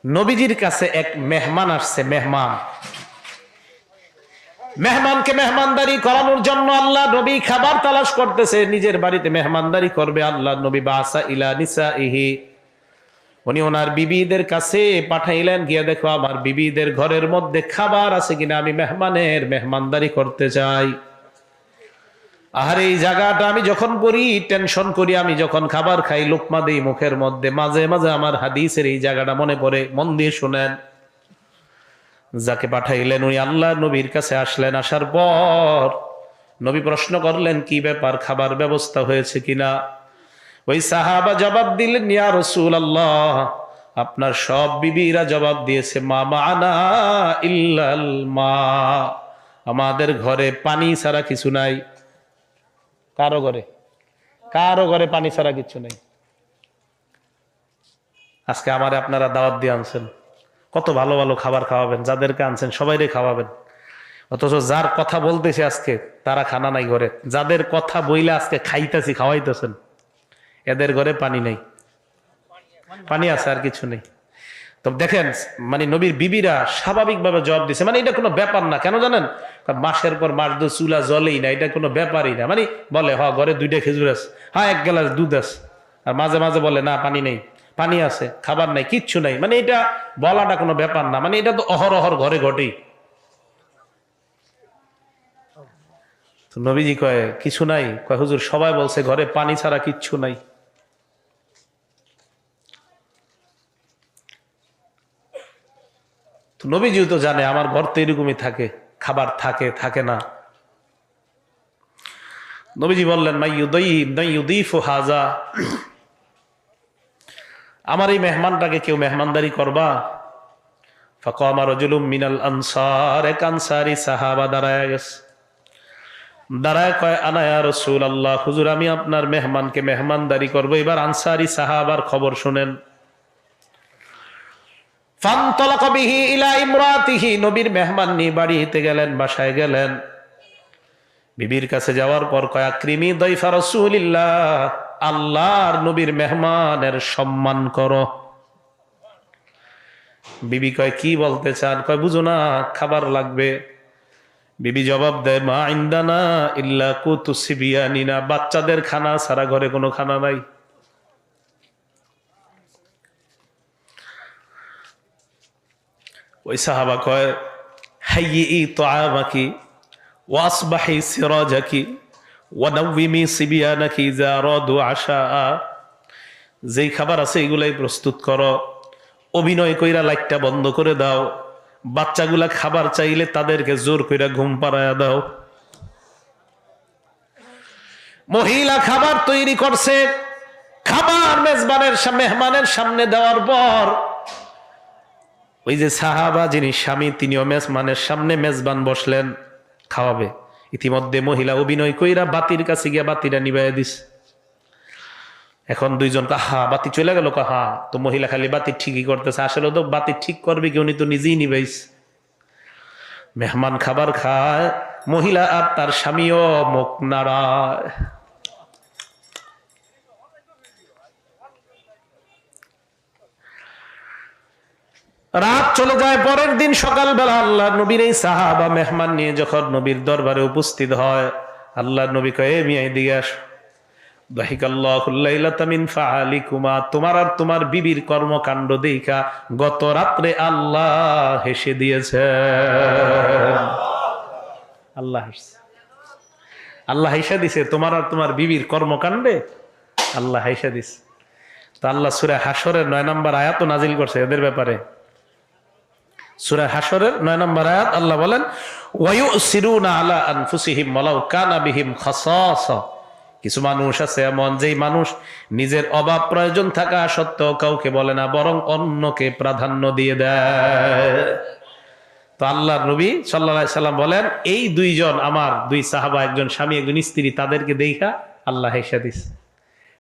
নবীজির কাছে এক মেহমান আসছে। মেহমানকে মেহমানদারি করানোর জন্য আল্লাহ নবী খাবার তালাশ করতেছে, নিজের বাড়িতে মেহমানদারি করবে। আল্লাহ নবী বাসা ইলা নিসাইহি, উনি ওনার বিবিদের কাছে পাঠাইলেন, গিয়ে দেখো আমার বিবিদের ঘরের মধ্যে খাবার আছে কিনা, আমি মেহমানের মেহমানদারি করতে চাই। আর এই জায়গাটা আমি যখন পড়ি টেনশন করি, আমি যখন খাবার খাই লোকমা দেই মুখের মধ্যে, মাঝে মাঝে আমার হাদিসের এই জায়গাটা মনে পড়ে। মন দিয়ে শুনেন। যাকে পাঠাইলেন উনি আল্লাহ নবীর কাছে আসলেন। আসার পর নবী প্রশ্ন করলেন, কি ব্যাপার, খাবার ব্যবস্থা হয়েছে কিনা? ওই সাহাবা জবাব দিলেন, ইয়া রাসূলুল্লাহ, আপনার সব বিবিরা জবাব দিয়েছে, মা মানা ইল্লাল মা, আমাদের ঘরে পানি ছাড়া কিছু নাই। কারো ঘরে পানি ছাড়া কিছু নাই। আজকে আমারে আপনারা দাওয়াত দিয়ে আনছেন, কত ভালো ভালো খাবার খাওয়াবেন, যাদেরকে আনছেন সবাইরে খাওয়াবেন, অথচ যার কথা বলতেছে আজকে তারা খানা নাই ঘরে। যাদের কথা বইলে আজকে খাইতেছি খাওয়াইতেছেন, এদের ঘরে পানি নেই। পানি আছে আর কিছু নেই। তো দেখেন, মানে নবীর বিবিরা স্বাভাবিকভাবে জবাব দিছে, মানে এটা কোনো ব্যাপার না। কেন জানেন? মাসের পর মাস তো চুলা জ্বলেই না, এটা কোনো ব্যাপারই না। মানে বলে হ ঘরে 2টা খেজুর আছে, হ্যাঁ 1 গ্লাস দুধ আছে, আর মাঝে মাঝে বলে না পানি নেই, পানি আছে, খাবার নাই, কিচ্ছু নাই। মানে এটা বলাটা কোনো ব্যাপার না, মানে এটা তো অহরহর ঘরে ঘটেই। তো নবীজি কয় কিছু নাই? কয় হুজুর সবাই বলছে ঘরে পানি ছাড়া কিচ্ছু নাই। তো নবীজিও তো জানে আমার ঘর তো এরকমই থাকে, খাবার থাকে থাকে না। নবীজি বললেন, হাজা, আমার এই মেহমানটাকে কেউ মেহমানদারি করবা? ফাকামা রাজুলুম মিনাল আনসার, এক আনসারী সাহাবা দাঁড়ায় গেছে। দাঁড়ায় কয়, আনা ইয়া রাসূলুল্লাহ, হুজুর আমি আপনার মেহমানকে মেহমানদারি করব। এবার আনসারী সাহাবার খবর শুনেন। ফানতালাকা বিহি ইলা ইমরাতিহি, নবীর মেহমান নিয়ে বাড়িতে গেলেন, বাসায় গেলেন। বিবির কাছে যাওয়ার পর কয়, আকরিমি দাইফা রাসূলিল্লাহ, আল্লাহর নবীর মেহমানের সম্মান করো। বিবি কয়, কি বলতে চান? কয়, বুঝো না খাবার লাগবে। বিবি জবাব দেয়, মা ইনদানা ইল্লা কুতু সিবিয়ানিনা, বাচ্চাদের খানা ছাড়া ঘরে কোনো খানা নাই। ওই সাহাবা কয়, হাইয়ি তুআমাকি ওয়াসবাহি সিরাজাকি ওয়ানাওয়িমি সিবিয়ানাকি ইযা রাদু আশা, যেই খাবার আছে এগুলাই প্রস্তুত করো, অভিনয় কইরা লাইটটা বন্ধ করে দাও, বাচ্চাগুলা খাবার চাইলে তাদেরকে জোর কইরা ঘুম পাড়ায়া দাও। মহিলা খাবার তৈরি করছে, খাবার মেহমানের সামনে দেওয়ার পর ওই যে সাহাবা যিনি স্বামী, তিনিও মেজবানের সামনে মেজবান বসলেন খাওয়াবে। ইতিমধ্যে মহিলা অভিনয় কইরা বাতির কাছে গিয়া বাতিটা নিবাইয়া দিস। এখন দুইজন কাহা বাতি চলে গেল, কাহা তো মহিলা খালি বাতি ঠিকই করতেছে, আসলে তো বাতি ঠিক করবে কি, উনি তো নিজেই নিবাইস। মেহমান খাবার খায়, মহিলা আর তার স্বামীও মুখ নাড়ায়। রাত চলে যায়। পরের দিন সকালবেলা আল্লাহ নবীর এই সাহাবা মেহমান নিয়ে যখন নবীর দরবারে উপস্থিত হয়, আল্লাহ নবী কয়ে, মিয়া এদিকে আসো। দাহিকাল্লাহুল্লাইলাতা মিন ফাআলিকুমা, তোমার আর তোমার বিবির কর্মকাণ্ড দেখা গত রাত্রে আল্লাহ হেসে দিয়েছে। আল্লাহ হেসে দিছে তোমার আর তোমার বিবির কর্মকাণ্ডে, আল্লাহ হেসে দিছে। তো আল্লাহ সূরা হাশরের 9 নম্বর আয়াত নাজিল করছে এদের ব্যাপারে। সূরা হাশরের 9 নম্বর আয়াত আল্লাহ বলেন, ওয়ায়ুসিরুনা আলা আনফুসিহিম ওয়ালাউ কানা বিহিম খাসাসা, কিছু মানুষ আছে এমন, যেই মানুষ নিজের অভাব প্রয়োজন থাকা সত্ত্বেও কাউকে বলে না, বরং অন্যকে প্রাধান্য দিয়ে দেয়। তো আল্লাহর নবী সাল্লাল্লাহু আলাইহি সাল্লাম বলেন, এই দুইজন আমার দুই সাহাবা, একজন স্বামী একজন স্ত্রী, তাদেরকে দেখা আল্লাহ হেসে দিছে।